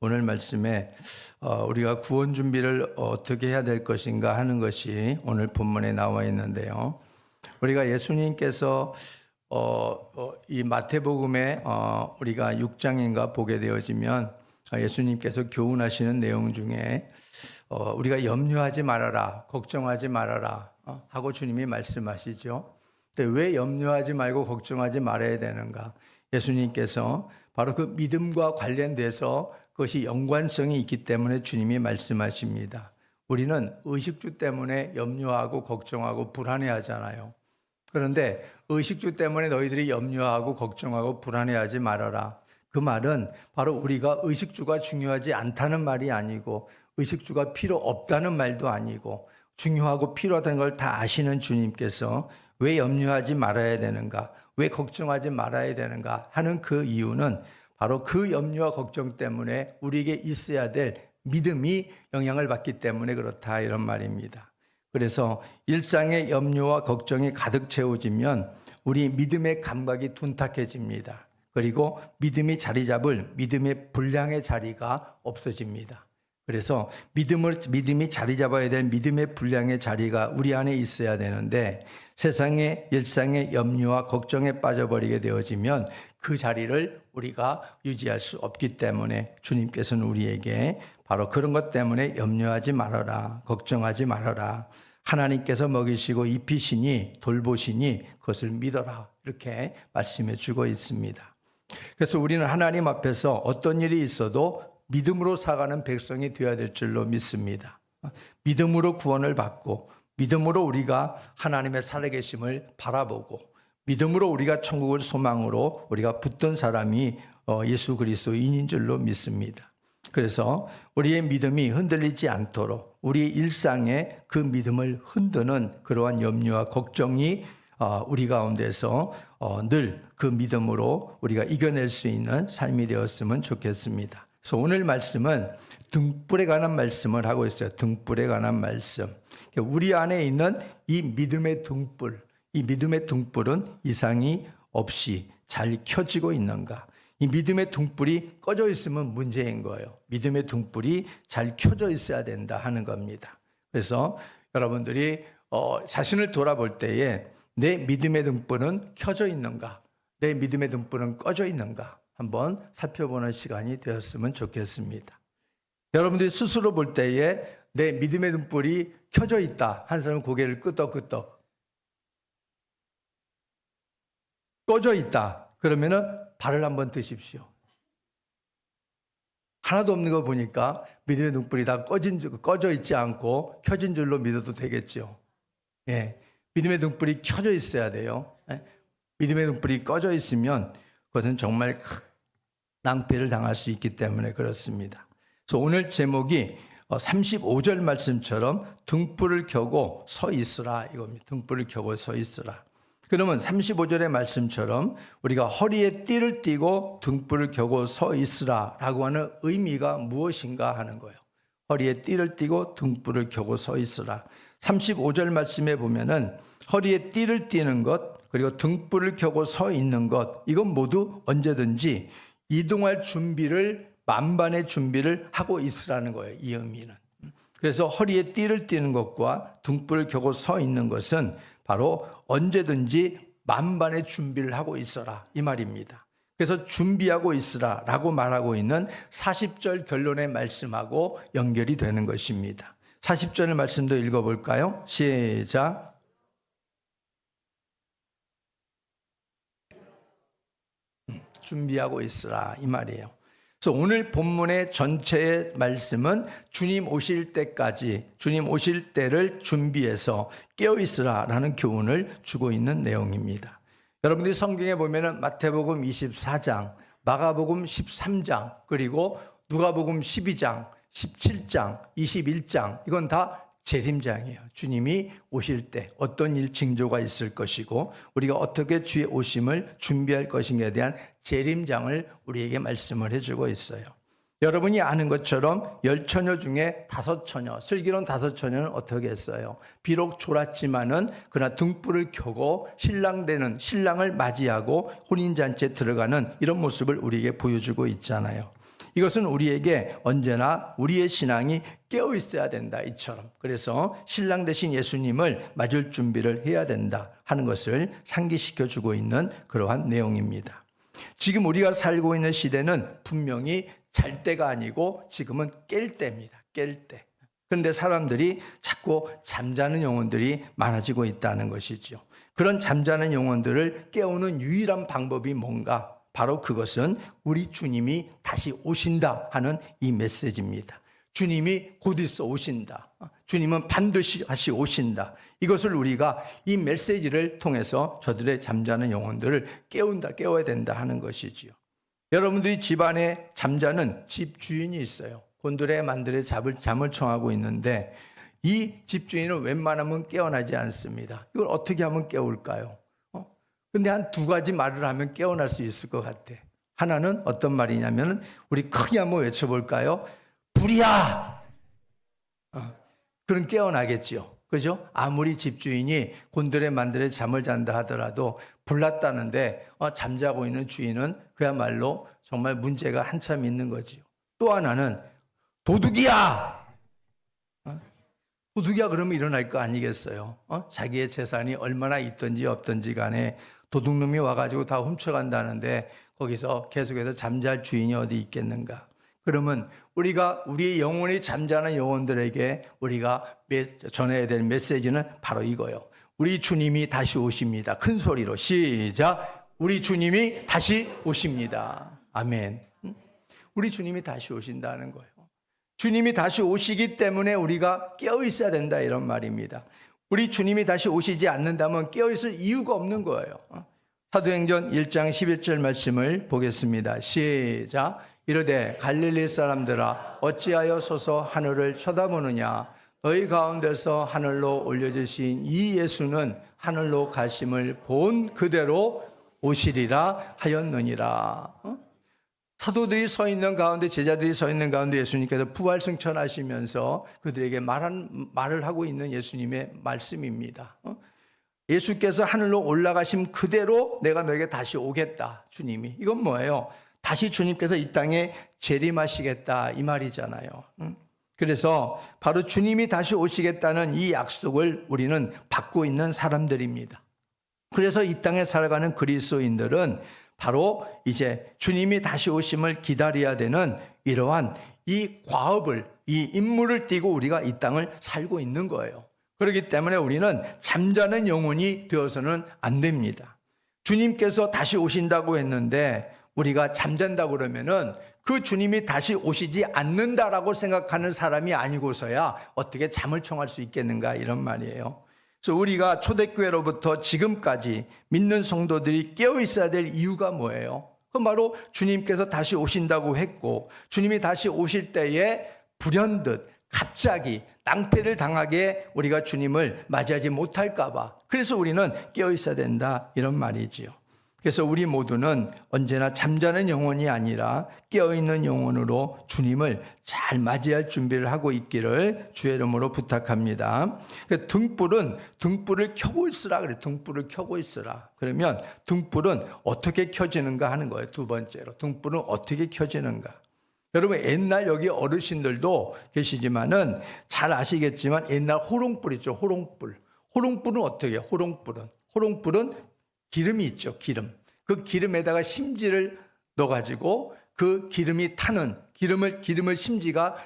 오늘 말씀에 우리가 구원 준비를 어떻게 해야 될 것인가 하는 것이 오늘 본문에 나와 있는데요. 우리가 예수님께서 이 마태복음에 우리가 6장인가 보게 되어지면 예수님께서 교훈하시는 내용 중에 우리가 염려하지 말아라, 걱정하지 말아라 하고 주님이 말씀하시죠. 근데 왜 염려하지 말고 걱정하지 말아야 되는가? 예수님께서 바로 그 믿음과 관련돼서 그것이 연관성이 있기 때문에 주님이 말씀하십니다. 우리는 의식주 때문에 염려하고 걱정하고 불안해하잖아요. 그런데 의식주 때문에 너희들이 염려하고 걱정하고 불안해하지 말아라. 그 말은 바로 우리가 의식주가 중요하지 않다는 말이 아니고 의식주가 필요 없다는 말도 아니고 중요하고 필요하다는 걸 다 아시는 주님께서 왜 염려하지 말아야 되는가, 왜 걱정하지 말아야 되는가 하는 그 이유는 바로 그 염려와 걱정 때문에 우리에게 있어야 될 믿음이 영향을 받기 때문에 그렇다, 이런 말입니다. 그래서 일상의 염려와 걱정이 가득 채워지면 우리 믿음의 감각이 둔탁해집니다. 그리고 믿음이 자리 잡을 믿음의 분량의 자리가 없어집니다. 그래서 믿음이 자리 잡아야 될 믿음의 분량의 자리가 우리 안에 있어야 되는데 세상의 일상의 염려와 걱정에 빠져버리게 되어지면 그 자리를 우리가 유지할 수 없기 때문에 주님께서는 우리에게 바로 그런 것 때문에 염려하지 말아라, 걱정하지 말아라. 하나님께서 먹이시고 입히시니 돌보시니 그것을 믿어라, 이렇게 말씀해 주고 있습니다. 그래서 우리는 하나님 앞에서 어떤 일이 있어도 믿음으로 살아가는 백성이 되어야 될 줄로 믿습니다. 믿음으로 구원을 받고 믿음으로 우리가 하나님의 살아계심을 바라보고 믿음으로 우리가 천국을 소망으로 우리가 붙든 사람이 예수 그리스도인인 줄로 믿습니다. 그래서 우리의 믿음이 흔들리지 않도록 우리 일상에 그 믿음을 흔드는 그러한 염려와 걱정이 우리 가운데서 늘 그 믿음으로 우리가 이겨낼 수 있는 삶이 되었으면 좋겠습니다. 그래서 오늘 말씀은 등불에 관한 말씀을 하고 있어요. 등불에 관한 말씀. 우리 안에 있는 이 믿음의 등불, 이 믿음의 등불은 이상이 없이 잘 켜지고 있는가? 이 믿음의 등불이 꺼져 있으면 문제인 거예요. 믿음의 등불이 잘 켜져 있어야 된다 하는 겁니다. 그래서 여러분들이 자신을 돌아볼 때에 내 믿음의 등불은 켜져 있는가? 내 믿음의 등불은 꺼져 있는가? 한번 살펴보는 시간이 되었으면 좋겠습니다. 여러분들이 스스로 볼 때에 내 믿음의 등불이 켜져 있다 한 사람은 고개를 끄덕끄덕, 꺼져 있다 그러면은 발을 한번 드십시오. 하나도 없는 거 보니까 믿음의 등불이 다 꺼져 있지 않고 켜진 줄로 믿어도 되겠죠. 예, 믿음의 등불이 켜져 있어야 돼요. 믿음의 등불이 꺼져 있으면 그것은 정말 낭패를 당할 수 있기 때문에 그렇습니다. 그래서 오늘 제목이 35절 말씀처럼 등불을 켜고 서 있으라 이겁니다. 등불을 켜고 서 있으라. 그러면 35절의 말씀처럼 우리가 허리에 띠를 띠고 등불을 켜고 서 있으라 라고 하는 의미가 무엇인가 하는 거예요. 허리에 띠를 띠고 등불을 켜고 서 있으라. 35절 말씀에 보면은 허리에 띠를 띠는 것 그리고 등불을 켜고 서 있는 것, 이건 모두 언제든지 이동할 준비를, 만반의 준비를 하고 있으라는 거예요. 이 의미는. 그래서 허리에 띠를 띠는 것과 등불을 켜고 서 있는 것은 바로 언제든지 만반의 준비를 하고 있어라 이 말입니다. 그래서 준비하고 있으라 라고 말하고 있는 40절 결론의 말씀하고 연결이 되는 것입니다. 40절 말씀도 읽어볼까요? 시작. 준비하고 있으라 이 말이에요. 그래서 오늘 본문의 전체의 말씀은 주님 오실 때까지, 주님 오실 때를 준비해서 깨어 있으라 라는 교훈을 주고 있는 내용입니다. 여러분들이 성경에 보면은 마태복음 24장, 마가복음 13장, 그리고 누가복음 12장, 17장, 21장, 이건 다 재림장이에요. 주님이 오실 때 어떤 일 징조가 있을 것이고 우리가 어떻게 주의 오심을 준비할 것인가에 대한 재림장을 우리에게 말씀을 해주고 있어요. 여러분이 아는 것처럼 10처녀 중에 5처녀, 슬기로운 5처녀는 어떻게 했어요? 비록 졸았지만은 그러나 등불을 켜고 신랑을 맞이하고 혼인잔치에 들어가는 이런 모습을 우리에게 보여주고 있잖아요. 이것은 우리에게 언제나 우리의 신앙이 깨어 있어야 된다, 이처럼. 그래서 신랑 되신 예수님을 맞을 준비를 해야 된다 하는 것을 상기시켜 주고 있는 그러한 내용입니다. 지금 우리가 살고 있는 시대는 분명히 잘 때가 아니고 지금은 깰 때입니다. 깰 때. 그런데 사람들이 자꾸 잠자는 영혼들이 많아지고 있다는 것이죠. 그런 잠자는 영혼들을 깨우는 유일한 방법이 뭔가? 바로 그것은 우리 주님이 다시 오신다 하는 이 메시지입니다. 주님이 곧 있어 오신다. 주님은 반드시 다시 오신다. 이것을 우리가 이 메시지를 통해서 저들의 잠자는 영혼들을 깨워야 된다 하는 것이지요. 여러분들이 집안에 잠자는 집주인이 있어요. 곤드레 만드레 잠을 청하고 있는데 이 집주인은 웬만하면 깨어나지 않습니다. 이걸 어떻게 하면 깨울까요? 근데 한 두 가지 말을 하면 깨어날 수 있을 것 같아. 하나는 어떤 말이냐면 우리 크게 한번 외쳐볼까요? 불이야! 그럼 깨어나겠죠. 그죠? 아무리 집주인이 곤드레 만드레 잠을 잔다 하더라도 불났다는데 잠자고 있는 주인은 그야말로 정말 문제가 한참 있는 거지요. 또 하나는 도둑이야! 도둑이야 그러면 일어날 거 아니겠어요? 자기의 재산이 얼마나 있든지 없든지 간에 도둑놈이 와가지고 다 훔쳐간다는데 거기서 계속해서 잠잘 주인이 어디 있겠는가? 그러면 우리가 우리의 영혼이 잠자는 영혼들에게 우리가 전해야 될 메시지는 바로 이거예요. 우리 주님이 다시 오십니다. 큰 소리로 시작. 우리 주님이 다시 오십니다. 아멘. 우리 주님이 다시 오신다는 거예요. 주님이 다시 오시기 때문에 우리가 깨어 있어야 된다 이런 말입니다. 우리 주님이 다시 오시지 않는다면 깨어 있을 이유가 없는 거예요. 사도행전 1장 11절 말씀을 보겠습니다. 시작. 이르되 갈릴리 사람들아 어찌하여 서서 하늘을 쳐다보느냐 너희 가운데서 하늘로 올려주신 이 예수는 하늘로 가심을 본 그대로 오시리라 하였느니라. 사도들이 서 있는 가운데 제자들이 서 있는 가운데 예수님께서 부활 승천하시면서 그들에게 말을 하고 있는 예수님의 말씀입니다. 예수께서 하늘로 올라가심 그대로 내가 너에게 다시 오겠다. 주님이. 이건 뭐예요? 다시 주님께서 이 땅에 재림하시겠다 이 말이잖아요. 그래서 바로 주님이 다시 오시겠다는 이 약속을 우리는 받고 있는 사람들입니다. 그래서 이 땅에 살아가는 그리스도인들은 바로 이제 주님이 다시 오심을 기다려야 되는 이러한 이 과업을, 이 임무를 띠고 우리가 이 땅을 살고 있는 거예요. 그렇기 때문에 우리는 잠자는 영혼이 되어서는 안 됩니다. 주님께서 다시 오신다고 했는데 우리가 잠잔다 그러면은 그 주님이 다시 오시지 않는다라고 생각하는 사람이 아니고서야 어떻게 잠을 청할 수 있겠는가 이런 말이에요. 그래서 우리가 초대교회로부터 지금까지 믿는 성도들이 깨어 있어야 될 이유가 뭐예요? 그건 바로 주님께서 다시 오신다고 했고 주님이 다시 오실 때에 불현듯 갑자기 낭패를 당하게 우리가 주님을 맞이하지 못할까 봐 그래서 우리는 깨어 있어야 된다 이런 말이지요. 그래서 우리 모두는 언제나 잠자는 영혼이 아니라 깨어있는 영혼으로 주님을 잘 맞이할 준비를 하고 있기를 주의 이름으로 부탁합니다. 등불을 켜고 있으라 그래. 등불을 켜고 있으라. 그러면 등불은 어떻게 켜지는가 하는 거예요. 두 번째로 등불은 어떻게 켜지는가. 여러분 옛날 여기 어르신들도 계시지만은 잘 아시겠지만 옛날 호롱불 있죠. 호롱불은 어떻게 해요? 호롱불은 기름이 있죠. 그 기름에다가 심지를 넣어가지고 그 기름이 타는 기름을 심지가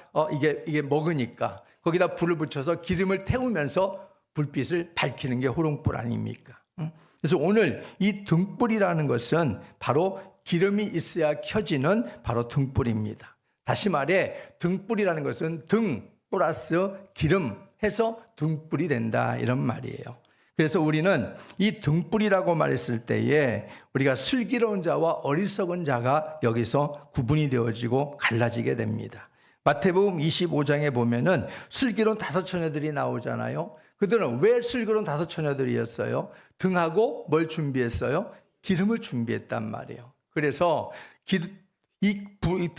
이게 먹으니까 거기다 불을 붙여서 기름을 태우면서 불빛을 밝히는 게 호롱불 아닙니까? 그래서 오늘 이 등불이라는 것은 바로 기름이 있어야 켜지는 바로 등불입니다. 다시 말해 등불이라는 것은 등 플러스 기름 해서 등불이 된다 이런 말이에요. 그래서 우리는 이 등불이라고 말했을 때에 우리가 슬기로운 자와 어리석은 자가 여기서 구분이 되어지고 갈라지게 됩니다. 마태복음 25장에 보면은 슬기로운 5 처녀들이 나오잖아요. 그들은 왜 슬기로운 5 처녀들이었어요? 등하고 뭘 준비했어요? 기름을 준비했단 말이에요. 그래서 이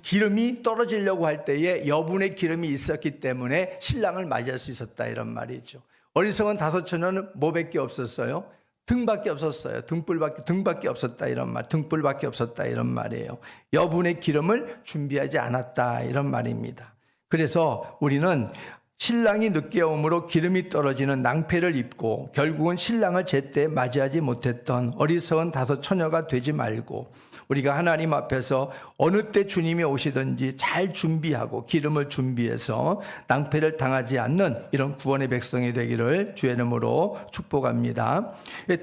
기름이 떨어지려고 할 때에 여분의 기름이 있었기 때문에 신랑을 맞이할 수 있었다 이런 말이죠. 어리석은 5 처녀는 뭐밖에 없었어요? 등밖에 없었어요. 등밖에 없었다 이런 말, 등불밖에 없었다 이런 말이에요. 여분의 기름을 준비하지 않았다 이런 말입니다. 그래서 우리는 신랑이 늦게 오므로 기름이 떨어지는 낭패를 입고 결국은 신랑을 제때 맞이하지 못했던 어리석은 다섯 처녀가 되지 말고 우리가 하나님 앞에서 어느 때 주님이 오시든지 잘 준비하고 기름을 준비해서 낭패를 당하지 않는 이런 구원의 백성이 되기를 주의 이름으로 축복합니다.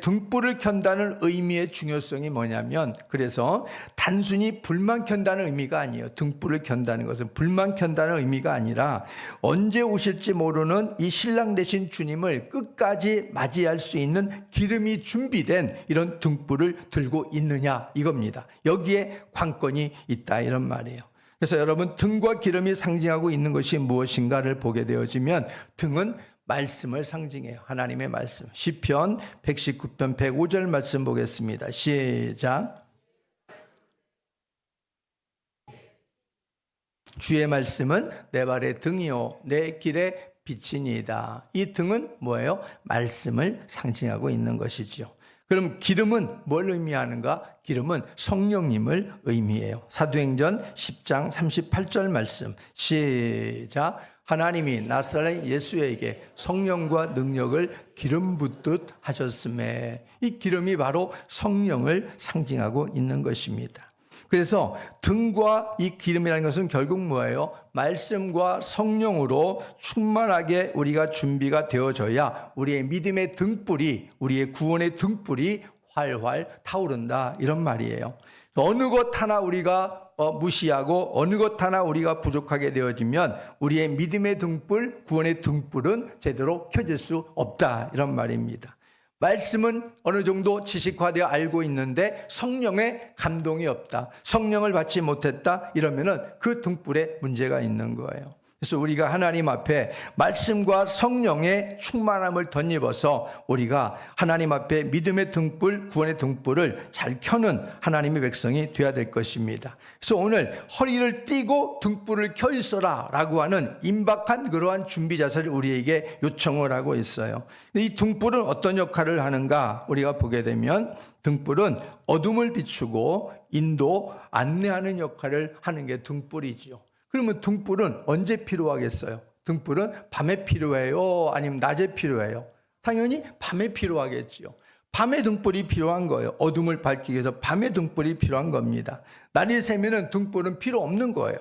등불을 켠다는 의미의 중요성이 뭐냐면, 그래서 단순히 불만 켠다는 의미가 아니에요. 등불을 켠다는 것은 불만 켠다는 의미가 아니라 언제 오실지 모르는 이 신랑 되신 주님을 끝까지 맞이할 수 있는 기름이 준비된 이런 등불을 들고 있느냐 이겁니다. 여기에 관건이 있다 이런 말이에요. 그래서 여러분, 등과 기름이 상징하고 있는 것이 무엇인가를 보게 되어지면 등은 말씀을 상징해요. 하나님의 말씀. 시편 119편 105절 말씀 보겠습니다. 시작. 주의 말씀은 내 발의 등이요 내 길의 빛이니이다. 이 등은 뭐예요? 말씀을 상징하고 있는 것이죠. 그럼 기름은 뭘 의미하는가? 기름은 성령님을 의미해요. 사도행전 10장 38절 말씀 시작. 하나님이 나사렛 예수에게 성령과 능력을 기름 붓듯 하셨음에, 이 기름이 바로 성령을 상징하고 있는 것입니다. 그래서 등과 이 기름이라는 것은 결국 뭐예요? 말씀과 성령으로 충만하게 우리가 준비가 되어져야 우리의 믿음의 등불이, 우리의 구원의 등불이 활활 타오른다 이런 말이에요. 어느 것 하나 우리가 무시하고 어느 것 하나 우리가 부족하게 되어지면 우리의 믿음의 등불, 구원의 등불은 제대로 켜질 수 없다 이런 말입니다. 말씀은 어느 정도 지식화되어 알고 있는데 성령의 감동이 없다, 성령을 받지 못했다 이러면은 그 등불에 문제가 있는 거예요. 그래서 우리가 하나님 앞에 말씀과 성령의 충만함을 덧입어서 우리가 하나님 앞에 믿음의 등불, 구원의 등불을 잘 켜는 하나님의 백성이 되어야 될 것입니다. 그래서 오늘 허리를 띠고 등불을 켜 있어라 라고 하는 임박한 그러한 준비 자세를 우리에게 요청을 하고 있어요. 이 등불은 어떤 역할을 하는가 우리가 보게 되면, 등불은 어둠을 비추고 인도, 안내하는 역할을 하는 게 등불이지요. 그러면 등불은 언제 필요하겠어요? 등불은 밤에 필요해요? 아니면 낮에 필요해요? 당연히 밤에 필요하겠지요. 밤에 등불이 필요한 거예요. 어둠을 밝히기 위해서 밤에 등불이 필요한 겁니다. 날이 새면은 등불은 필요 없는 거예요.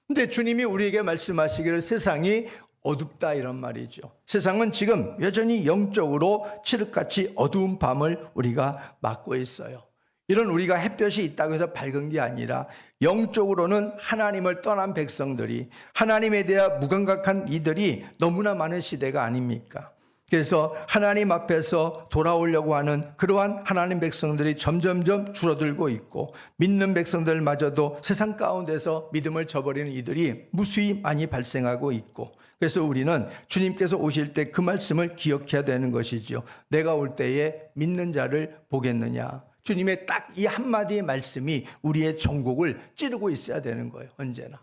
근데 주님이 우리에게 말씀하시기를 세상이 어둡다 이런 말이죠. 세상은 지금 여전히 영적으로 칠흑같이 어두운 밤을 우리가 맞고 있어요. 이런 우리가 햇볕이 있다고 해서 밝은 게 아니라 영적으로는 하나님을 떠난 백성들이, 하나님에 대한 무감각한 이들이 너무나 많은 시대가 아닙니까? 그래서 하나님 앞에서 돌아오려고 하는 그러한 하나님 백성들이 점점점 줄어들고 있고, 믿는 백성들마저도 세상 가운데서 믿음을 저버리는 이들이 무수히 많이 발생하고 있고, 그래서 우리는 주님께서 오실 때 그 말씀을 기억해야 되는 것이죠. 내가 올 때에 믿는 자를 보겠느냐. 주님의 딱 이 한마디의 말씀이 우리의 전곡을 찌르고 있어야 되는 거예요. 언제나.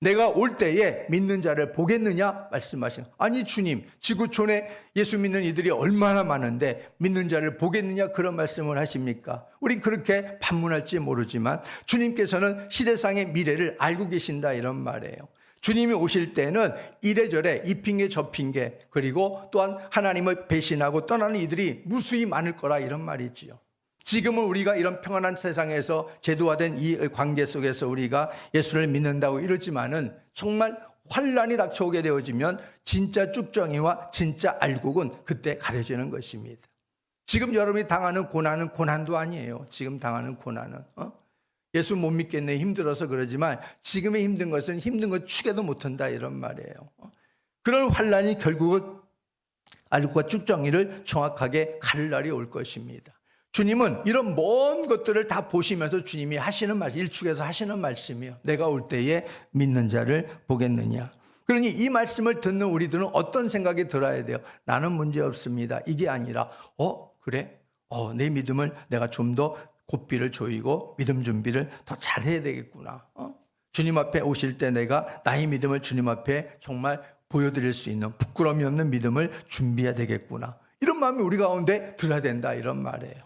내가 올 때에 믿는 자를 보겠느냐 말씀하신. 아니 주님, 지구촌에 예수 믿는 이들이 얼마나 많은데 믿는 자를 보겠느냐 그런 말씀을 하십니까? 우린 그렇게 반문할지 모르지만 주님께서는 시대상의 미래를 알고 계신다 이런 말이에요. 주님이 오실 때는 이래저래 이 핑계 저 핑계, 그리고 또한 하나님을 배신하고 떠나는 이들이 무수히 많을 거라 이런 말이지요. 지금은 우리가 이런 평안한 세상에서 제도화된 이 관계 속에서 우리가 예수를 믿는다고 이러지만은 정말 환란이 닥쳐오게 되어지면 진짜 쭉정이와 진짜 알곡은 그때 가려지는 것입니다. 지금 여러분이 당하는 고난은 고난도 아니에요. 지금 당하는 고난은 예수 못 믿겠네 힘들어서 그러지만 지금의 힘든 것은 힘든 것 축에도 못한다 이런 말이에요. 그런 환란이 결국은 알곡과 쭉정이를 정확하게 가를 날이 올 것입니다. 주님은 이런 먼 것들을 다 보시면서 주님이 하시는 말씀, 일축에서 하시는 말씀이요. 내가 올 때에 믿는 자를 보겠느냐. 그러니 이 말씀을 듣는 우리들은 어떤 생각이 들어야 돼요? 나는 문제 없습니다. 이게 아니라 그래? 내 믿음을 내가 좀 더 고삐를 조이고 믿음 준비를 더 잘해야 되겠구나. 주님 앞에 오실 때 내가 나의 믿음을 주님 앞에 정말 보여드릴 수 있는 부끄러움이 없는 믿음을 준비해야 되겠구나. 이런 마음이 우리 가운데 들어야 된다 이런 말이에요.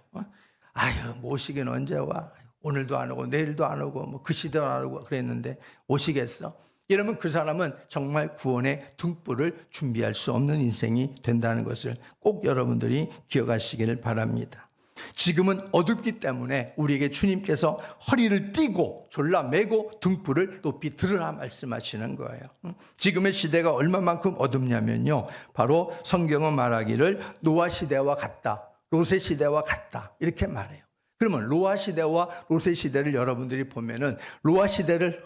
아유 모시긴 언제 와? 오늘도 안 오고 내일도 안 오고 뭐 그 시대도 안 오고 그랬는데 오시겠어? 이러면 그 사람은 정말 구원의 등불을 준비할 수 없는 인생이 된다는 것을 꼭 여러분들이 기억하시기를 바랍니다. 지금은 어둡기 때문에 우리에게 주님께서 허리를 띠고 졸라매고 등불을 높이 들으라 말씀하시는 거예요. 지금의 시대가 얼마만큼 어둡냐면요, 바로 성경은 말하기를 노아 시대와 같다, 롯의 시대와 같다 이렇게 말해요. 그러면 노아 시대와 롯의 시대를 여러분들이 보면은 노아 시대를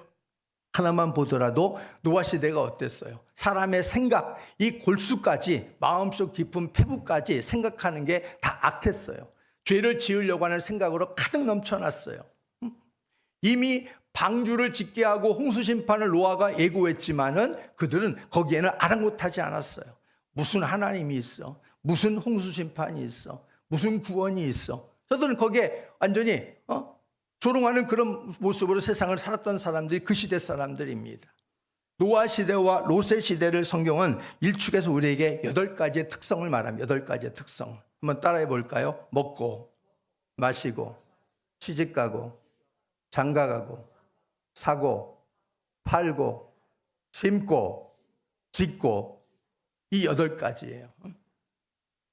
하나만 보더라도 노아 시대가 어땠어요? 사람의 생각, 이 골수까지 마음속 깊은 패부까지 생각하는 게 다 악했어요. 죄를 지으려고 하는 생각으로 가득 넘쳐났어요. 이미 방주를 짓게 하고 홍수 심판을 노아가 예고했지만은 그들은 거기에는 아랑곳하지 않았어요. 무슨 하나님이 있어? 무슨 홍수 심판이 있어? 무슨 구원이 있어? 저들은 거기에 완전히 조롱하는 그런 모습으로 세상을 살았던 사람들이 그 시대 사람들입니다. 노아 시대와 롯의 시대를 성경은 일축에서 우리에게 8가지의 특성을 말합니다. 8가지의 특성. 한번 따라해 볼까요? 먹고, 마시고, 시집가고, 장가가고, 사고, 팔고, 심고, 짓고, 이 8가지예요.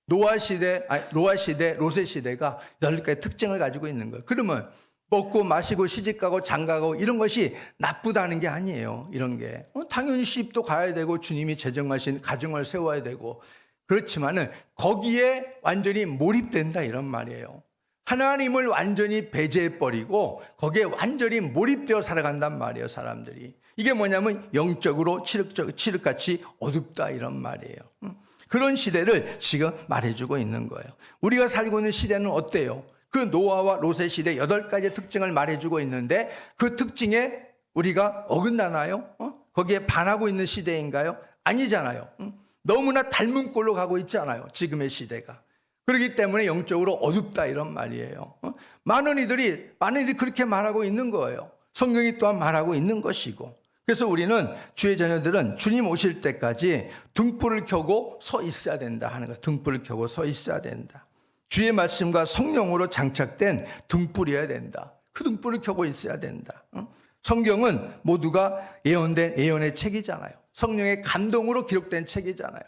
노아 시대, 롯의 시대가 8가지 특징을 가지고 있는 거예요. 그러면 먹고 마시고 시집가고 장가가고 이런 것이 나쁘다는 게 아니에요. 이런 게 당연히 시집도 가야 되고 주님이 제정하신 가정을 세워야 되고, 그렇지만은 거기에 완전히 몰입된다 이런 말이에요. 하나님을 완전히 배제해버리고 거기에 완전히 몰입되어 살아간단 말이에요, 사람들이. 이게 뭐냐면 영적으로 칠흑같이 어둡다 이런 말이에요. 그런 시대를 지금 말해주고 있는 거예요. 우리가 살고 있는 시대는 어때요? 그 노아와 롯의 시대 8가지의 특징을 말해주고 있는데 그 특징에 우리가 어긋나나요? 거기에 반하고 있는 시대인가요? 아니잖아요. 너무나 닮은 꼴로 가고 있잖아요, 지금의 시대가. 그렇기 때문에 영적으로 어둡다 이런 말이에요. 많은 이들이 그렇게 말하고 있는 거예요. 성경이 또한 말하고 있는 것이고. 그래서 우리는 주의 자녀들은 주님 오실 때까지 등불을 켜고 서 있어야 된다 하는 거예요. 등불을 켜고 서 있어야 된다. 주의 말씀과 성령으로 장착된 등불이어야 된다. 그 등불을 켜고 있어야 된다. 성경은 모두가 예언된 예언의 책이잖아요. 성령의 감동으로 기록된 책이잖아요.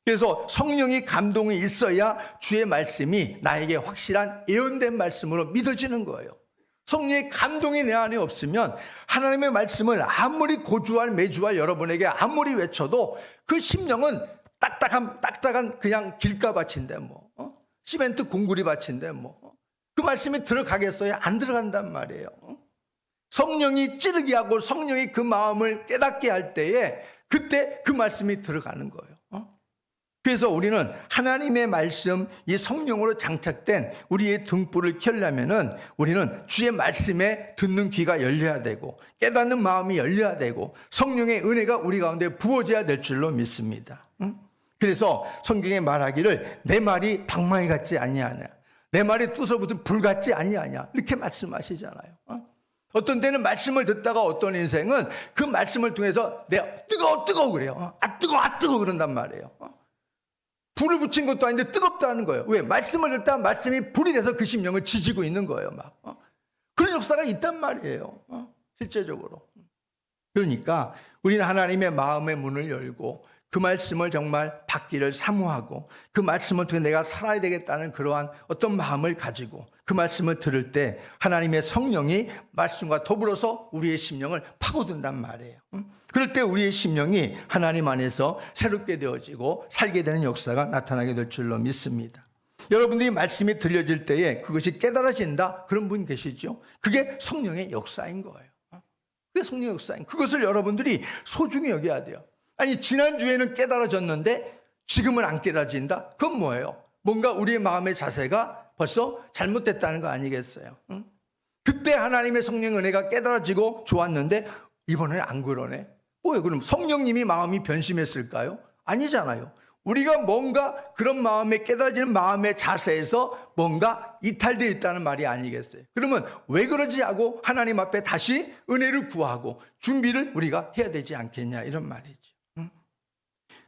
그래서 성령이 감동이 있어야 주의 말씀이 나에게 확실한 예언된 말씀으로 믿어지는 거예요. 성령의 감동이 내 안에 없으면 하나님의 말씀을 아무리 고주할 매주할 여러분에게 아무리 외쳐도 그 심령은 딱딱한 그냥 길가밭인데 시멘트 공구리 밭인데 그 말씀이 들어가겠어요? 안 들어간단 말이에요. 성령이 찌르게 하고 성령이 그 마음을 깨닫게 할 때에 그때 그 말씀이 들어가는 거예요. 그래서 우리는 하나님의 말씀, 이 성령으로 장착된 우리의 등불을 켜려면은 우리는 주의 말씀에 듣는 귀가 열려야 되고 깨닫는 마음이 열려야 되고 성령의 은혜가 우리 가운데 부어져야 될 줄로 믿습니다. 그래서 성경에 말하기를 내 말이 방망이 같지 아니하냐, 내 말이 뚜서붙은 불 같지 아니하냐 이렇게 말씀하시잖아요. 어떤 때는 말씀을 듣다가 어떤 인생은 그 말씀을 통해서 내가 뜨거워 그래요. 뜨거워 그런단 말이에요. 불을 붙인 것도 아닌데 뜨겁다는 거예요. 왜? 말씀을 듣다 말씀이 불이 돼서 그 심령을 지지고 있는 거예요. 그런 역사가 있단 말이에요. 실제적으로. 그러니까 우리는 하나님의 마음의 문을 열고 그 말씀을 정말 받기를 사모하고 그 말씀을 통해 내가 살아야 되겠다는 그러한 어떤 마음을 가지고 그 말씀을 들을 때 하나님의 성령이 말씀과 더불어서 우리의 심령을 파고든단 말이에요. 그럴 때 우리의 심령이 하나님 안에서 새롭게 되어지고 살게 되는 역사가 나타나게 될 줄로 믿습니다. 여러분들이 말씀이 들려질 때에 그것이 깨달아진다 그런 분 계시죠? 그게 성령의 역사인 거예요. 그게 성령의 역사인 거예요. 그것을 여러분들이 소중히 여겨야 돼요. 아니 지난주에는 깨달아졌는데 지금은 안 깨달아진다? 그건 뭐예요? 뭔가 우리의 마음의 자세가 벌써 잘못됐다는 거 아니겠어요? 그때 하나님의 성령 은혜가 깨달아지고 좋았는데 이번에는 안 그러네. 뭐예요? 그럼 성령님이 마음이 변심했을까요? 아니잖아요. 우리가 뭔가 그런 마음에 깨달아지는 마음의 자세에서 뭔가 이탈되어 있다는 말이 아니겠어요? 그러면 왜 그러지 하고 하나님 앞에 다시 은혜를 구하고 준비를 우리가 해야 되지 않겠냐 이런 말이죠.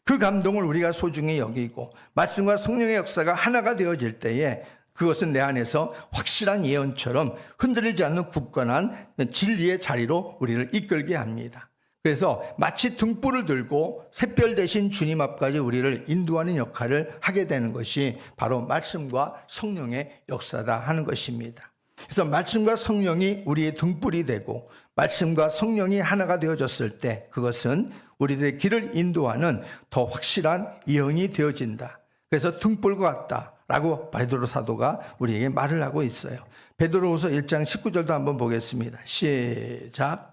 그 감동을 우리가 소중히 여기고 말씀과 성령의 역사가 하나가 되어질 때에 그것은 내 안에서 확실한 예언처럼 흔들리지 않는 굳건한 진리의 자리로 우리를 이끌게 합니다. 그래서 마치 등불을 들고 샛별 대신 주님 앞까지 우리를 인도하는 역할을 하게 되는 것이 바로 말씀과 성령의 역사다 하는 것입니다. 그래서 말씀과 성령이 우리의 등불이 되고 말씀과 성령이 하나가 되어졌을 때 그것은 우리들의 길을 인도하는 더 확실한 예언이 되어진다. 그래서 등불과 같다라고 베드로 사도가 우리에게 말을 하고 있어요. 베드로후서 1장 19절도 한번 보겠습니다. 시작.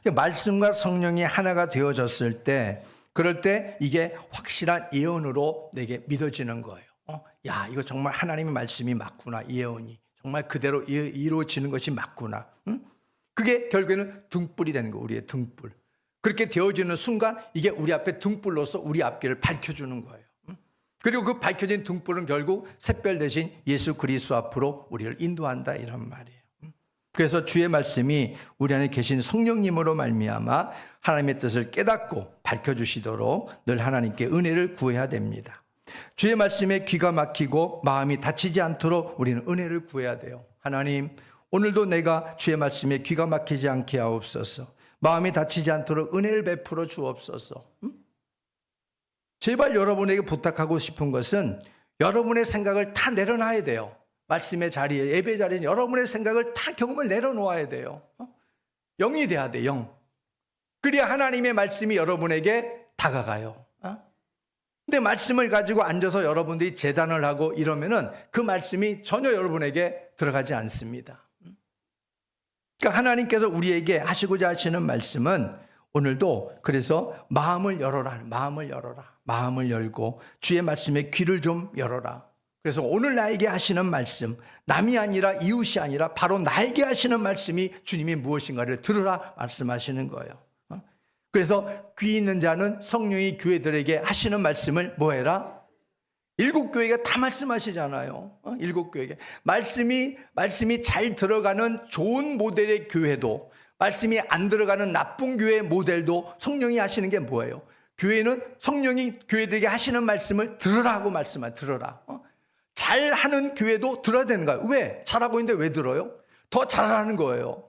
말씀과 성령이 하나가 되어졌을 때 그럴 때 이게 확실한 예언으로 내게 믿어지는 거예요. 야, 이거 정말 하나님의 말씀이 맞구나. 예언이 정말 그대로 이루어지는 것이 맞구나. 그게 결국에는 등불이 되는 거예요. 우리의 등불. 그렇게 되어지는 순간 이게 우리 앞에 등불로서 우리 앞길을 밝혀주는 거예요. 그리고 그 밝혀진 등불은 결국 샛별 대신 예수 그리스도 앞으로 우리를 인도한다 이런 말이에요. 그래서 주의 말씀이 우리 안에 계신 성령님으로 말미암아 하나님의 뜻을 깨닫고 밝혀주시도록 늘 하나님께 은혜를 구해야 됩니다. 주의 말씀에 귀가 막히고 마음이 닫히지 않도록 우리는 은혜를 구해야 돼요. 하나님, 오늘도 내가 주의 말씀에 귀가 막히지 않게 하옵소서. 마음이 닫히지 않도록 은혜를 베풀어 주옵소서. 제발 여러분에게 부탁하고 싶은 것은 여러분의 생각을 다 내려놔야 돼요. 말씀의 자리에, 예배 자리에 여러분의 생각을 다 경험을 내려놓아야 돼요. 영이 돼야 돼, 영. 그래야 하나님의 말씀이 여러분에게 다가가요. 근데 말씀을 가지고 앉아서 여러분들이 제단을 하고 이러면은 그 말씀이 전혀 여러분에게 들어가지 않습니다. 그러니까 하나님께서 우리에게 하시고자 하시는 말씀은 오늘도 그래서 마음을 열어라, 마음을 열어라, 마음을 열고 주의 말씀에 귀를 좀 열어라. 그래서 오늘 나에게 하시는 말씀, 남이 아니라 이웃이 아니라 바로 나에게 하시는 말씀이 주님이 무엇인가를 들으라 말씀하시는 거예요. 그래서 귀 있는 자는 성령이 교회들에게 하시는 말씀을 뭐 해라? 일곱 교회가 다 말씀하시잖아요. 일곱 교회가 말씀이 잘 들어가는 좋은 모델의 교회도, 말씀이 안 들어가는 나쁜 교회의 모델도 성령이 하시는 게 뭐예요? 교회는 성령이 교회들에게 하시는 말씀을 들으라고 말씀하 들어라. 잘하는 교회도 들어야 되는 거예요. 왜? 잘하고 있는데 왜 들어요? 더 잘하는 거예요.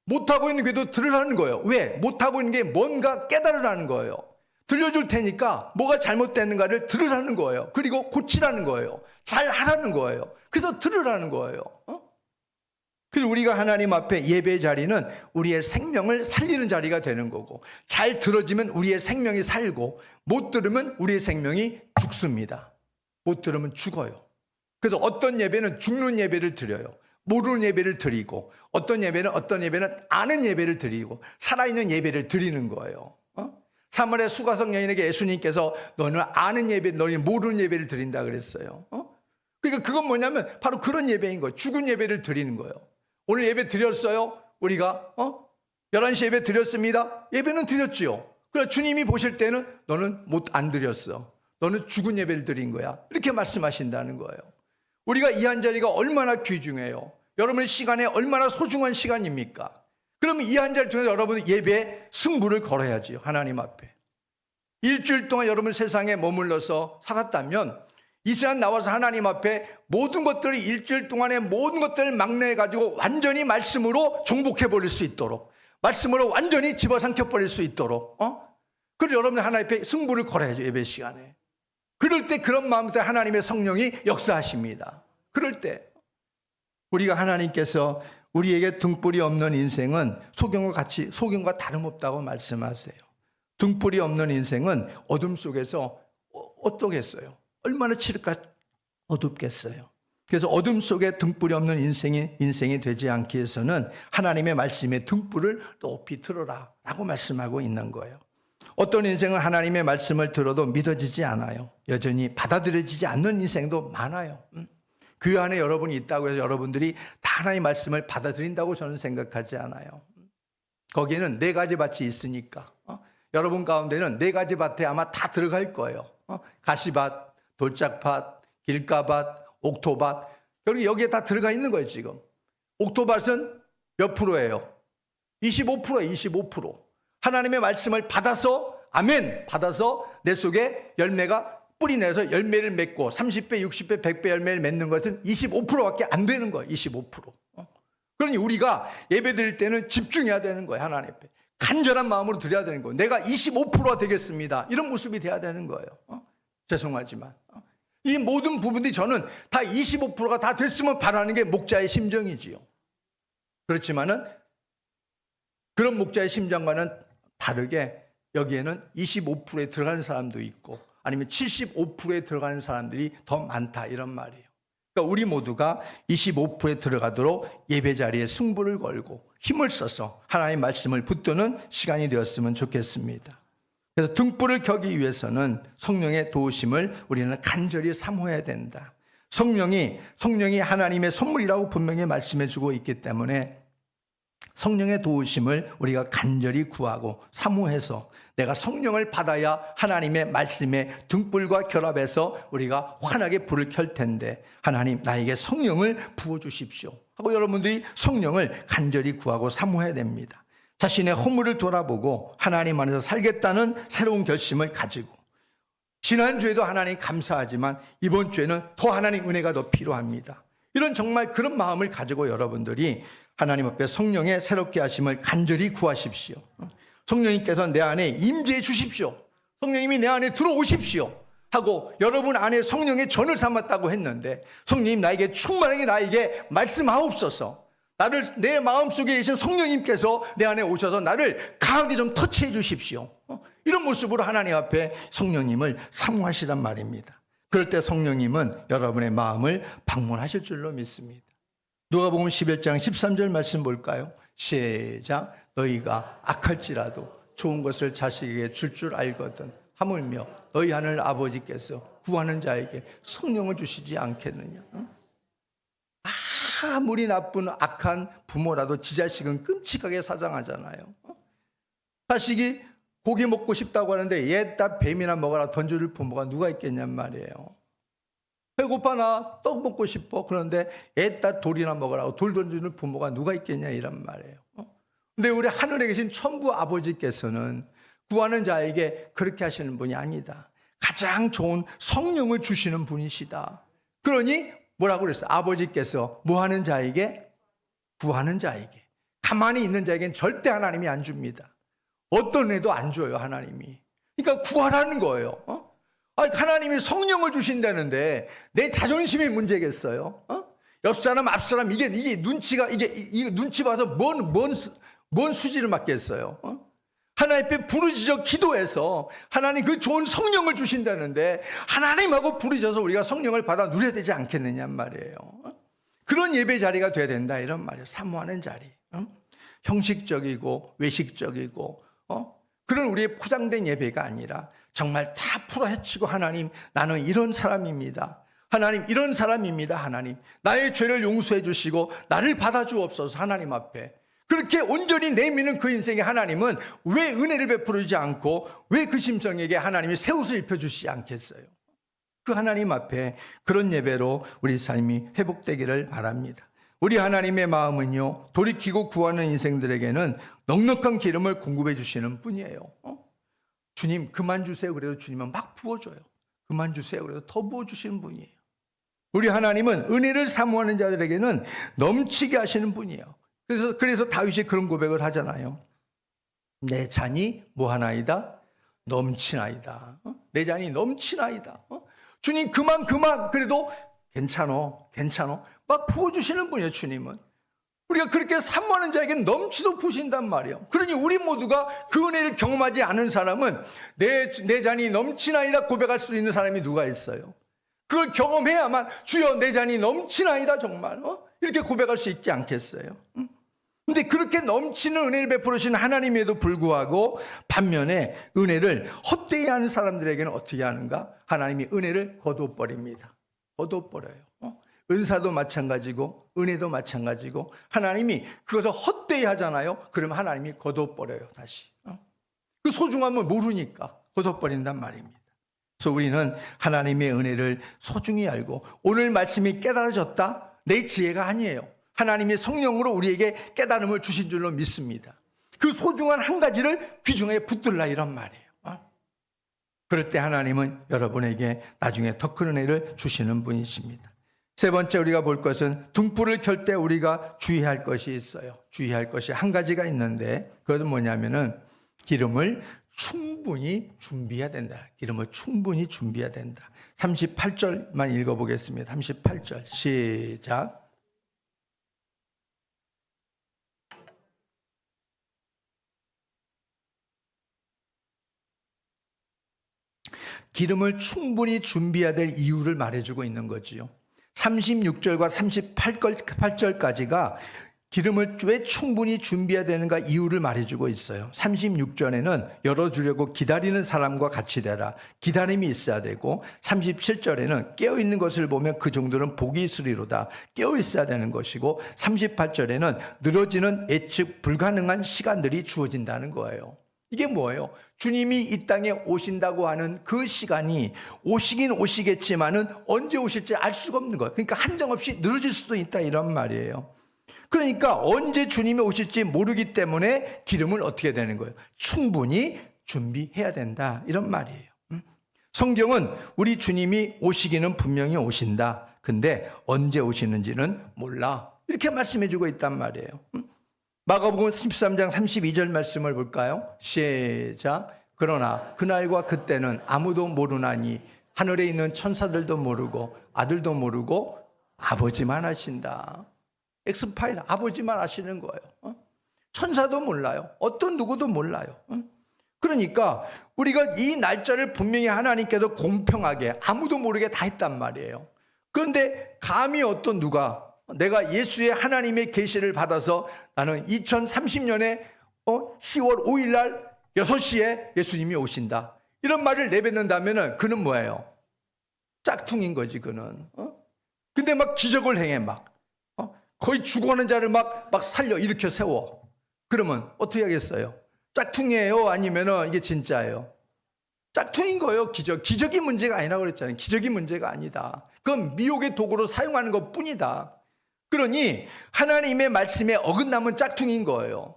못하고 있는 교회도 들으라는 거예요. 왜? 못하고 있는 게 뭔가 깨달으라는 거예요. 들려줄 테니까 뭐가 잘못되는가를 들으라는 거예요. 그리고 고치라는 거예요. 잘하라는 거예요. 그래서 들으라는 거예요. 그래서 우리가 하나님 앞에 예배 자리는 우리의 생명을 살리는 자리가 되는 거고, 잘 들어지면 우리의 생명이 살고, 못 들으면 우리의 생명이 죽습니다. 못 들으면 죽어요. 그래서 어떤 예배는 죽는 예배를 드려요. 모르는 예배를 드리고, 어떤 예배는 아는 예배를 드리고, 살아있는 예배를 드리는 거예요. 사마리아 수가성 여인에게 예수님께서 너는 아는 예배, 너는 모르는 예배를 드린다 그랬어요. 그러니까 그건 뭐냐면 바로 그런 예배인 거예요. 죽은 예배를 드리는 거예요. 오늘 예배 드렸어요? 우리가 11시 예배 드렸습니다. 예배는 드렸지요. 그러나 주님이 보실 때는 너는 안 드렸어. 너는 죽은 예배를 드린 거야. 이렇게 말씀하신다는 거예요. 우리가 이 한 자리가 얼마나 귀중해요. 여러분의 시간에 얼마나 소중한 시간입니까? 그러면 이 한 자리 통해서 여러분은 예배에 승부를 걸어야지요. 하나님 앞에. 일주일 동안 여러분 세상에 머물러서 살았다면 이 시간 나와서 하나님 앞에 모든 것들을 일주일 동안의 모든 것들을 막내가지고 완전히 말씀으로 정복해버릴 수 있도록, 말씀으로 완전히 집어삼켜버릴 수 있도록, 그리고 여러분 하나님 앞에 승부를 걸어야죠. 예배 시간에. 그럴 때 그런 마음부터 하나님의 성령이 역사하십니다. 그럴 때 우리가 하나님께서 우리에게 등불이 없는 인생은 소경과 다름없다고 말씀하세요. 등불이 없는 인생은 어둠 속에서 어떠겠어요? 얼마나 칠까 어둡겠어요. 그래서 어둠 속에 등불이 없는 인생이 되지 않기 위해서는 하나님의 말씀에 등불을 높이 들어라 라고 말씀하고 있는 거예요. 어떤 인생은 하나님의 말씀을 들어도 믿어지지 않아요. 여전히 받아들여지지 않는 인생도 많아요. 교회 안에 여러분이 있다고 해서 여러분들이 다 하나님의 말씀을 받아들인다고 저는 생각하지 않아요. 거기에는 4가지 밭이 있으니까 여러분 가운데는 4가지 밭에 아마 다 들어갈 거예요. 가시밭, 돌짝밭, 길가밭, 옥토밭, 결국 여기에 다 들어가 있는 거예요. 지금 옥토밭은 몇 프로예요? 25%예요. 25%. 하나님의 말씀을 받아서, 아멘, 받아서 내 속에 열매가 뿌리 내서 열매를 맺고 30배, 60배, 100배 열매를 맺는 것은 25%밖에 안 되는 거예요. 25%. 그러니 우리가 예배 드릴 때는 집중해야 되는 거예요. 하나님 앞에 간절한 마음으로 드려야 되는 거예요. 내가 25%가 되겠습니다. 이런 모습이 돼야 되는 거예요. 죄송하지만 이 모든 부분들이 저는 다 25%가 다 됐으면 바라는 게 목자의 심정이지요. 그렇지만은 그런 목자의 심정과는 다르게 여기에는 25%에 들어가는 사람도 있고 아니면 75%에 들어가는 사람들이 더 많다, 이런 말이에요. 그러니까 우리 모두가 25%에 들어가도록 예배 자리에 승부를 걸고 힘을 써서 하나님의 말씀을 붙드는 시간이 되었으면 좋겠습니다. 그래서 등불을 켜기 위해서는 성령의 도우심을 우리는 간절히 사모해야 된다. 성령이 하나님의 선물이라고 분명히 말씀해 주고 있기 때문에 성령의 도우심을 우리가 간절히 구하고 사모해서 내가 성령을 받아야 하나님의 말씀에 등불과 결합해서 우리가 환하게 불을 켤 텐데 하나님 나에게 성령을 부어주십시오 하고 여러분들이 성령을 간절히 구하고 사모해야 됩니다. 자신의 허물을 돌아보고 하나님 안에서 살겠다는 새로운 결심을 가지고 지난주에도 하나님 감사하지만 이번 주에는 더 하나님 은혜가 더 필요합니다. 이런 정말 그런 마음을 가지고 여러분들이 하나님 앞에 성령의 새롭게 하심을 간절히 구하십시오. 성령님께서 내 안에 임재해 주십시오. 성령님이 내 안에 들어오십시오 하고 여러분 안에 성령의 전을 삼았다고 했는데 성령님 나에게 충만하게 나에게 말씀하옵소서. 나를 내 마음속에 계신 성령님께서 내 안에 오셔서 나를 강하게 좀 터치해 주십시오. 이런 모습으로 하나님 앞에 성령님을 사모하시란 말입니다. 그럴 때 성령님은 여러분의 마음을 방문하실 줄로 믿습니다. 누가복음 11장 13절 말씀 볼까요? 시작. 너희가 악할지라도 좋은 것을 자식에게 줄 알거든 하물며 너희 하늘 아버지께서 구하는 자에게 성령을 주시지 않겠느냐. 아무리 나쁜 악한 부모라도 지 자식은 끔찍하게 사랑하잖아요. 자식이 고기 먹고 싶다고 하는데 얘다 뱀이나 먹어라 던져줄 부모가 누가 있겠냔 말이에요. 배고파 나 떡 먹고 싶어. 그런데 애따 돌이나 먹으라고 돌 던지는 부모가 누가 있겠냐 이란 말이에요. 근데 우리 하늘에 계신 천부 아버지께서는 구하는 자에게 그렇게 하시는 분이 아니다. 가장 좋은 성령을 주시는 분이시다. 그러니 뭐라고 그랬어요? 아버지께서 뭐 하는 자에게? 구하는 자에게. 가만히 있는 자에게는 절대 하나님이 안 줍니다. 어떤 애도 안 줘요 하나님이. 그러니까 구하라는 거예요. 하나님이 성령을 주신다는데 내 자존심이 문제겠어요? 옆 사람 앞 사람 이게 눈치가 이게 눈치 봐서 뭔 수지를 맞겠어요? 하나님 앞에 부르짖어 기도해서 하나님 그 좋은 성령을 주신다는데 하나님하고 부르짖어서 우리가 성령을 받아 누려야 되지 않겠느냐 말이에요. 그런 예배 자리가 돼야 된다 이런 말이에요. 사모하는 자리. 형식적이고 외식적이고 그런 우리의 포장된 예배가 아니라 정말 다 풀어헤치고 하나님 나는 이런 사람입니다. 하나님 이런 사람입니다. 하나님 나의 죄를 용서해 주시고 나를 받아주옵소서. 하나님 앞에 그렇게 온전히 내미는 그 인생에 하나님은 왜 은혜를 베풀지 않고 왜 그 심성에게 하나님이 새 옷을 입혀주시지 않겠어요? 그 하나님 앞에 그런 예배로 우리 삶이 회복되기를 바랍니다. 우리 하나님의 마음은요 돌이키고 구하는 인생들에게는 넉넉한 기름을 공급해 주시는 분이에요. 주님 그만 주세요 그래도 주님은 막 부어줘요. 그만 주세요 그래도 더 부어주시는 분이에요. 우리 하나님은 은혜를 사모하는 자들에게는 넘치게 하시는 분이에요. 그래서 다윗이 그런 고백을 하잖아요. 내 잔이 뭐하나이다? 넘치나이다. 내 잔이 넘치나이다. 주님 그만 그래도 괜찮어 막 부어주시는 분이에요. 주님은 우리가 그렇게 사모하는 자에게는 넘치도록 부으신단 말이에요. 그러니 우리 모두가 그 은혜를 경험하지 않은 사람은 내 잔이 넘치나이다 고백할 수 있는 사람이 누가 있어요? 그걸 경험해야만 주여 내 잔이 넘치나이다 정말 이렇게 고백할 수 있지 않겠어요? 근데 그렇게 넘치는 은혜를 베풀으신 하나님에도 불구하고 반면에 은혜를 헛되이 하는 사람들에게는 어떻게 하는가? 하나님이 은혜를 거두어버립니다. 거두어버려요. 은사도 마찬가지고 은혜도 마찬가지고 하나님이 그것을 헛되이 하잖아요. 그러면 하나님이 거두어버려요. 다시 그 소중함을 모르니까 거두어버린단 말입니다. 그래서 우리는 하나님의 은혜를 소중히 알고, 오늘 말씀이 깨달아졌다? 내 지혜가 아니에요. 하나님의 성령으로 우리에게 깨달음을 주신 줄로 믿습니다. 그 소중한 한 가지를 귀중하게 붙들라 이런 말이에요. 그럴 때 하나님은 여러분에게 나중에 더 큰 은혜를 주시는 분이십니다. 세 번째 우리가 볼 것은 등불을 켤 때 우리가 주의할 것이 있어요. 주의할 것이 한 가지가 있는데, 그것은 뭐냐면은 기름을 충분히 준비해야 된다. 기름을 충분히 준비해야 된다. 38절만 읽어보겠습니다. 38절 시작. 기름을 충분히 준비해야 될 이유를 말해주고 있는 거지요. 36절과 38절까지가 기름을 왜 충분히 준비해야 되는가 이유를 말해주고 있어요. 36절에는 열어주려고 기다리는 사람과 같이 되라. 기다림이 있어야 되고, 37절에는 깨어있는 것을 보면 그 정도는 복이 있으리로다. 깨어있어야 되는 것이고, 38절에는 늘어지는 예측 불가능한 시간들이 주어진다는 거예요. 이게 뭐예요? 주님이 이 땅에 오신다고 하는 그 시간이 오시긴 오시겠지만은 언제 오실지 알 수가 없는 거예요. 그러니까 한정없이 늘어질 수도 있다 이런 말이에요. 그러니까 언제 주님이 오실지 모르기 때문에 기름을 어떻게 되는 거예요? 충분히 준비해야 된다 이런 말이에요. 성경은 우리 주님이 오시기는 분명히 오신다. 근데 언제 오시는지는 몰라. 이렇게 말씀해주고 있단 말이에요. 마가복음 13장 32절 말씀을 볼까요? 시작. 그러나 그날과 그때는 아무도 모르나니 하늘에 있는 천사들도 모르고 아들도 모르고 아버지만 아신다. 엑스파일 아버지만 아시는 거예요. 천사도 몰라요. 어떤 누구도 몰라요. 그러니까 우리가 이 날짜를 분명히 하나님께서 공평하게 아무도 모르게 다 했단 말이에요. 그런데 감히 어떤 누가 내가 예수의 하나님의 계시를 받아서 나는 2030년에 10월 5일 날 6시에 예수님이 오신다. 이런 말을 내뱉는다면 그는 뭐예요? 짝퉁인 거지 그는. 근데 막 기적을 행해 막. 거의 죽어가는 자를 막 살려 일으켜 세워. 그러면 어떻게 하겠어요? 짝퉁이에요? 아니면 이게 진짜예요? 짝퉁인 거예요. 기적이 문제가 아니라고 그랬잖아요. 기적이 문제가 아니다. 그건 미혹의 도구로 사용하는 것 뿐이다. 그러니 하나님의 말씀에 어긋나면 짝퉁인 거예요.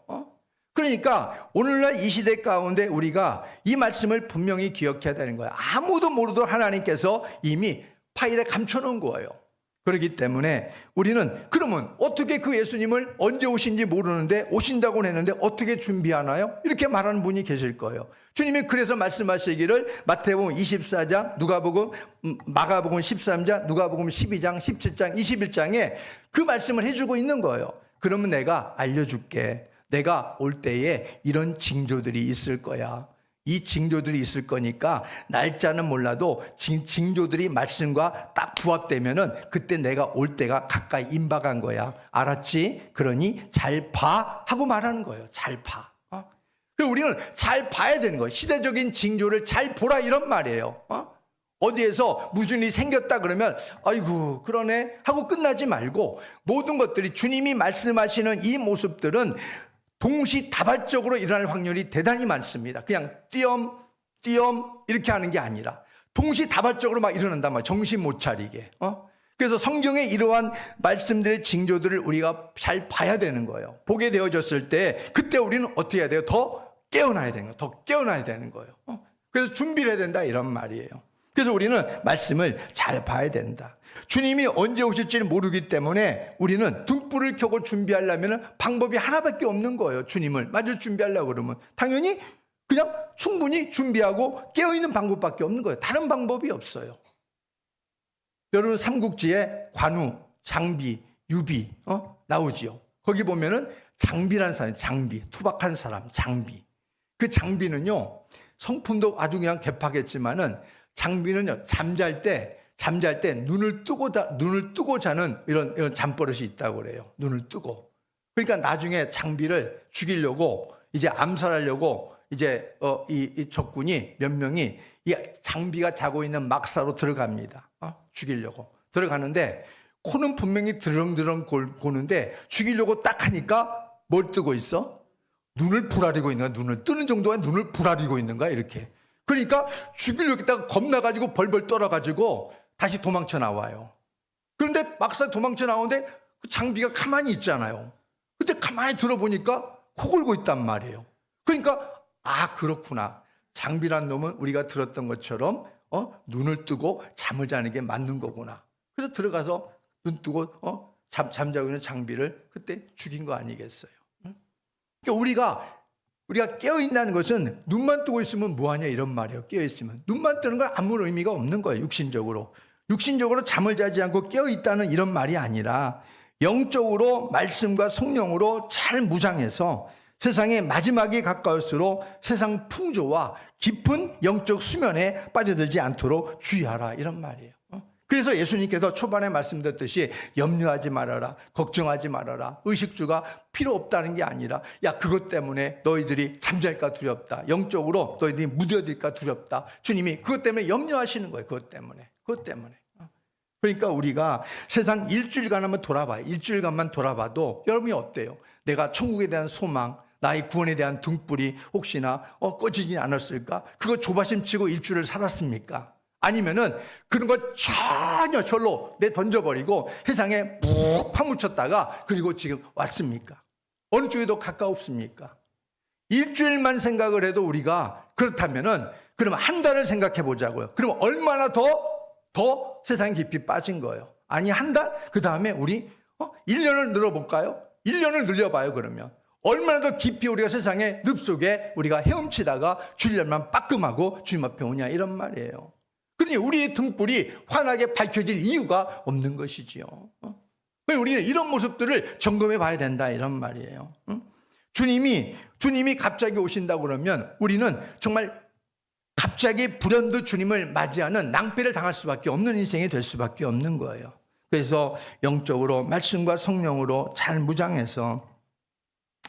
그러니까 오늘날 이 시대 가운데 우리가 이 말씀을 분명히 기억해야 되는 거예요. 아무도 모르도록 하나님께서 이미 파일에 감춰놓은 거예요. 그렇기 때문에 우리는 그러면 어떻게 그 예수님을 언제 오신지 모르는데 오신다고 했는데 어떻게 준비하나요? 이렇게 말하는 분이 계실 거예요. 주님이 그래서 말씀하시기를 마태복음 24장, 누가복음, 마가복음 13장, 누가복음 12장, 17장, 21장에 그 말씀을 해주고 있는 거예요. 그러면 내가 알려줄게. 내가 올 때에 이런 징조들이 있을 거야. 이 징조들이 있을 거니까 날짜는 몰라도 징조들이 말씀과 딱 부합되면은 그때 내가 올 때가 가까이 임박한 거야. 알았지? 그러니 잘 봐 하고 말하는 거예요. 잘 봐. 그리고 우리는 잘 봐야 되는 거예요. 시대적인 징조를 잘 보라 이런 말이에요. 어디에서 무슨 일이 생겼다 그러면 아이고 그러네 하고 끝나지 말고 모든 것들이 주님이 말씀하시는 이 모습들은 동시다발적으로 일어날 확률이 대단히 많습니다. 그냥 띄엄 이렇게 하는 게 아니라 동시다발적으로 막 일어난단 말이에요. 정신 못 차리게. 그래서 성경의 이러한 말씀들의 징조들을 우리가 잘 봐야 되는 거예요. 보게 되어졌을 때 그때 우리는 어떻게 해야 돼요? 더 깨어나야 되는 거예요. 더 깨어나야 되는 거예요. 그래서 준비를 해야 된다 이런 말이에요. 그래서 우리는 말씀을 잘 봐야 된다. 주님이 언제 오실지를 모르기 때문에 우리는 등불을 켜고 준비하려면 방법이 하나밖에 없는 거예요. 주님을 맞을 준비하려고 그러면 당연히 그냥 충분히 준비하고 깨어있는 방법밖에 없는 거예요. 다른 방법이 없어요. 여러분 삼국지에 관우, 장비, 유비 나오지요. 거기 보면은 장비라는 사람, 장비, 투박한 사람, 장비. 그 장비는요 성품도 아주 그냥 개팍했지만은 장비는요 잠잘 때 눈을 뜨고 자는 이런 잠버릇이 있다고 그래요. 눈을 뜨고. 그러니까 나중에 장비를 죽이려고 이제 암살하려고 이제 이 적군이 몇 명이 이 장비가 자고 있는 막사로 들어갑니다. 죽이려고 들어가는데 코는 분명히 드렁드렁 고는데 죽이려고 딱 하니까 뭘 뜨고 있어? 눈을 부라리고 있는 거야. 눈을 뜨는 정도가 눈을 부라리고 있는 거야 이렇게. 그러니까 죽이려고 했다가 겁나가지고 벌벌 떨어가지고 다시 도망쳐 나와요. 그런데 막상 도망쳐 나오는데 그 장비가 가만히 있잖아요. 근데 가만히 들어보니까 코 골고 있단 말이에요. 그러니까 그렇구나. 장비란 놈은 우리가 들었던 것처럼 눈을 뜨고 잠을 자는 게 맞는 거구나. 그래서 들어가서 눈 뜨고 잠자고 있는 장비를 그때 죽인 거 아니겠어요? 그러니까 우리가 깨어있다는 것은 눈만 뜨고 있으면 뭐하냐 이런 말이에요. 깨어있으면 눈만 뜨는 건 아무 의미가 없는 거예요. 육신적으로 잠을 자지 않고 깨어있다는 이런 말이 아니라 영적으로 말씀과 성령으로 잘 무장해서 세상의 마지막이 가까울수록 세상 풍조와 깊은 영적 수면에 빠져들지 않도록 주의하라 이런 말이에요. 그래서 예수님께서 초반에 말씀드렸듯이 염려하지 말아라, 걱정하지 말아라, 의식주가 필요 없다는 게 아니라 그것 때문에 너희들이 잠잘까 두렵다, 영적으로 너희들이 무뎌질까 두렵다. 주님이 그것 때문에 염려하시는 거예요. 그것 때문에. 그러니까 우리가 세상 일주일간 한번 돌아봐요. 일주일간만 돌아봐도 여러분이 어때요? 내가 천국에 대한 소망, 나의 구원에 대한 등불이 혹시나 꺼지지 않았을까? 그거 조바심 치고 일주일을 살았습니까? 아니면은 그런 거 전혀 절로 던져버리고 세상에 푹 파묻혔다가 그리고 지금 왔습니까? 어느 쪽에 더 가까웠습니까? 일주일만 생각을 해도 우리가 그렇다면은 그러면 한 달을 생각해 보자고요. 그러면 얼마나 더 세상 깊이 빠진 거예요. 아니 한 달? 그 다음에 우리 1년을 늘어볼까요? 1년을 늘려봐요. 그러면 얼마나 더 깊이 우리가 세상의 늪속에 우리가 헤엄치다가 주일날만 빠끔하고 주님 앞에 오냐 이런 말이에요. 그러니 우리의 등불이 환하게 밝혀질 이유가 없는 것이지요. 우리는 이런 모습들을 점검해 봐야 된다 이런 말이에요. 주님이 갑자기 오신다고 그러면 우리는 정말 갑자기 불현듯 주님을 맞이하는 낭패를 당할 수밖에 없는 인생이 될 수밖에 없는 거예요. 그래서 영적으로 말씀과 성령으로 잘 무장해서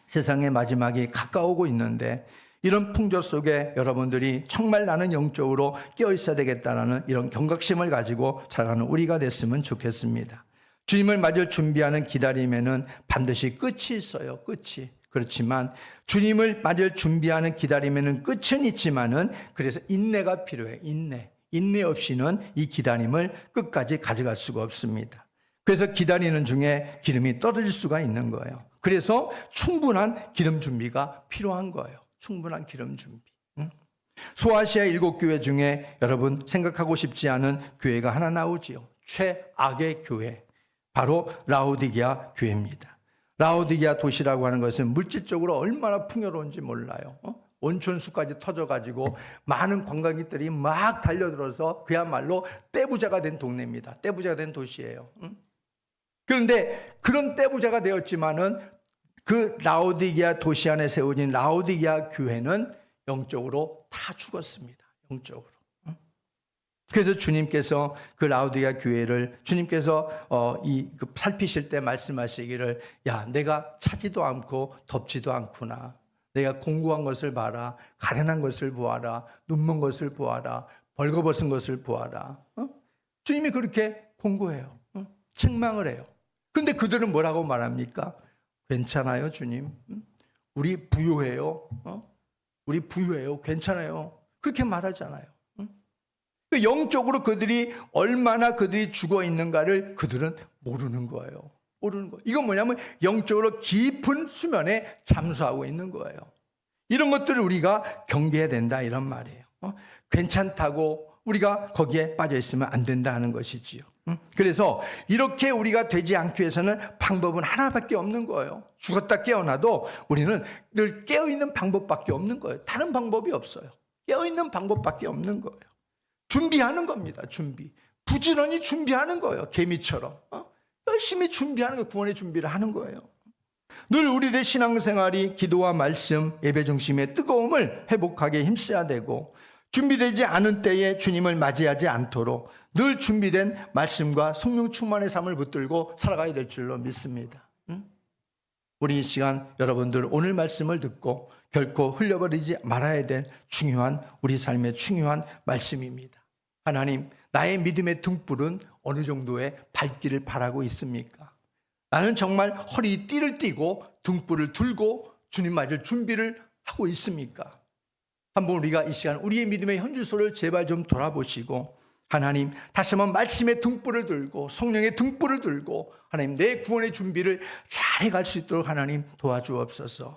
세상의 마지막이 가까우고 있는데 이런 풍조 속에 여러분들이 정말 나는 영적으로 깨어 있어야 되겠다는 이런 경각심을 가지고 살아가는 우리가 됐으면 좋겠습니다. 주님을 맞을 준비하는 기다림에는 반드시 끝이 있어요. 끝이. 그렇지만 주님을 맞을 준비하는 기다림에는 끝은 있지만은 그래서 인내가 필요해. 인내 없이는 이 기다림을 끝까지 가져갈 수가 없습니다. 그래서 기다리는 중에 기름이 떨어질 수가 있는 거예요. 그래서 충분한 기름 준비가 필요한 거예요. 충분한 기름 준비. 소아시아 7교회 중에 여러분 생각하고 싶지 않은 교회가 하나 나오지요. 최악의 교회. 바로 라오디게아 교회입니다. 라오디게아 도시라고 하는 것은 물질적으로 얼마나 풍요로운지 몰라요. 온천수까지 터져가지고 많은 관광객들이 막 달려들어서 그야말로 떼부자가 된 동네입니다. 떼부자가 된 도시예요. 그런데 그런 떼부자가 되었지만은 그 라오디게아 도시 안에 세워진 라오디게아 교회는 영적으로 다 죽었습니다. 영적으로. 그래서 주님께서 그 라오디게아 교회를 주님께서 살피실 때 말씀하시기를 내가 차지도 않고 덥지도 않구나. 내가 공고한 것을 봐라. 가련한 것을 보아라. 눈먼 것을 보아라. 벌거벗은 것을 보아라. 주님이 그렇게 공고해요. 책망을 해요. 근데 그들은 뭐라고 말합니까? 괜찮아요, 주님. 우리 부유해요. 우리 부유해요. 괜찮아요. 그렇게 말하잖아요. 영적으로 그들이 얼마나 그들이 죽어 있는가를 그들은 모르는 거예요. 이건 뭐냐면 영적으로 깊은 수면에 잠수하고 있는 거예요. 이런 것들을 우리가 경계해야 된다 이런 말이에요. 괜찮다고 우리가 거기에 빠져 있으면 안 된다 하는 것이지요. 그래서 이렇게 우리가 되지 않기 위해서는 방법은 하나밖에 없는 거예요. 죽었다 깨어나도 우리는 늘 깨어있는 방법밖에 없는 거예요. 다른 방법이 없어요. 깨어있는 방법밖에 없는 거예요. 준비하는 겁니다. 부지런히 준비하는 거예요. 개미처럼 열심히 준비하는 거예요. 구원의 준비를 하는 거예요. 늘 우리들의 신앙생활이 기도와 말씀, 예배 중심의 뜨거움을 회복하게 힘써야 되고 준비되지 않은 때에 주님을 맞이하지 않도록 늘 준비된 말씀과 성령 충만의 삶을 붙들고 살아가야 될 줄로 믿습니다. 우리 이 시간 여러분들 오늘 말씀을 듣고 결코 흘려버리지 말아야 될 중요한 우리 삶의 중요한 말씀입니다. 하나님, 나의 믿음의 등불은 어느 정도의 밝기를 바라고 있습니까? 나는 정말 허리 띠를 띠고 등불을 들고 주님 맞을 준비를 하고 있습니까? 한번 우리가 이 시간 우리의 믿음의 현주소를 제발 좀 돌아보시고, 하나님 다시 한번 말씀의 등불을 들고 성령의 등불을 들고 하나님 내 구원의 준비를 잘 해갈 수 있도록 하나님 도와주옵소서.